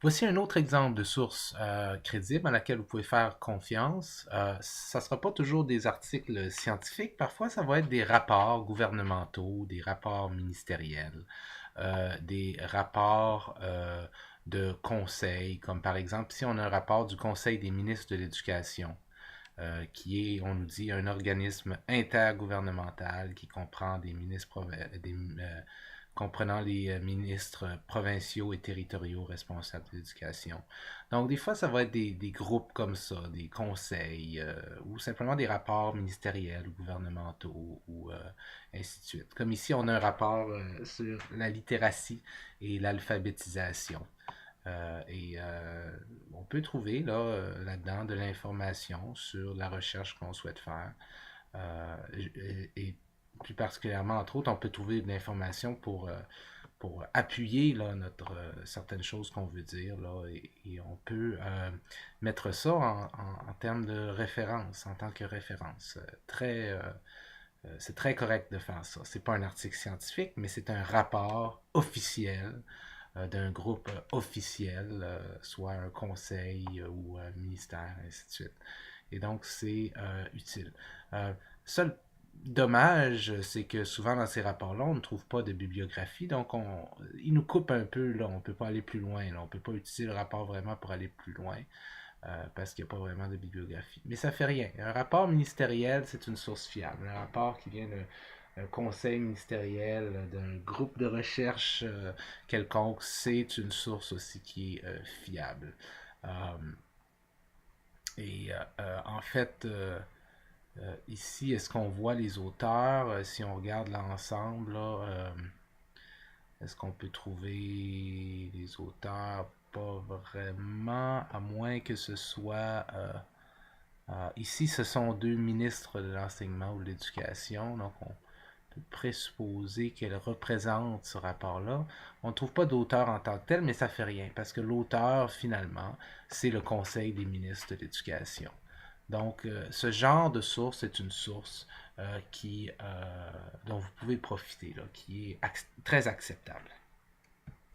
Voici un autre exemple de source crédible à laquelle vous pouvez faire confiance. Ça ne sera pas toujours des articles scientifiques, parfois ça va être des rapports gouvernementaux, des rapports ministériels, des rapports de conseils, comme par exemple si on a un rapport du Conseil des ministres de l'Éducation, qui est, on nous dit, un organisme intergouvernemental qui comprend des ministres, comprenant les ministres provinciaux et territoriaux responsables de l'éducation. Donc, des fois, ça va être des groupes comme ça, des conseils, ou simplement des rapports ministériels ou gouvernementaux, ou ainsi de suite. Comme ici, on a un rapport sur la littératie et l'alphabétisation. On peut trouver là-dedans de l'information sur la recherche qu'on souhaite faire. Et plus particulièrement, entre autres, on peut trouver de l'information pour appuyer là, certaines choses qu'on veut dire. Là, et on peut mettre ça en termes de référence, en tant que référence. C'est très correct de faire ça. C'est pas un article scientifique, mais c'est un rapport officiel d'un groupe officiel, soit un conseil ou un ministère, ainsi de suite. Et donc, c'est utile. Seul dommage, c'est que souvent dans ces rapports-là, on ne trouve pas de bibliographie, donc il nous coupe un peu, là, on ne peut pas aller plus loin, là, on ne peut pas utiliser le rapport vraiment pour aller plus loin, parce qu'il n'y a pas vraiment de bibliographie. Mais ça fait rien. Un rapport ministériel, c'est une source fiable. Un rapport qui vient d'un conseil ministériel, d'un groupe de recherche quelconque, c'est une source aussi qui est fiable. Euh, En fait, ici, est-ce qu'on voit les auteurs? Si on regarde l'ensemble, est-ce qu'on peut trouver les auteurs? Pas vraiment, à moins que ce soit ici, ce sont deux ministres de l'enseignement ou de l'éducation, donc on peut présupposer qu'elles représentent ce rapport-là. On ne trouve pas d'auteur en tant que tel, mais ça ne fait rien, parce que l'auteur, finalement, c'est le Conseil des ministres de l'Éducation. Donc, ce genre de source est une source dont vous pouvez profiter, là, qui est très acceptable.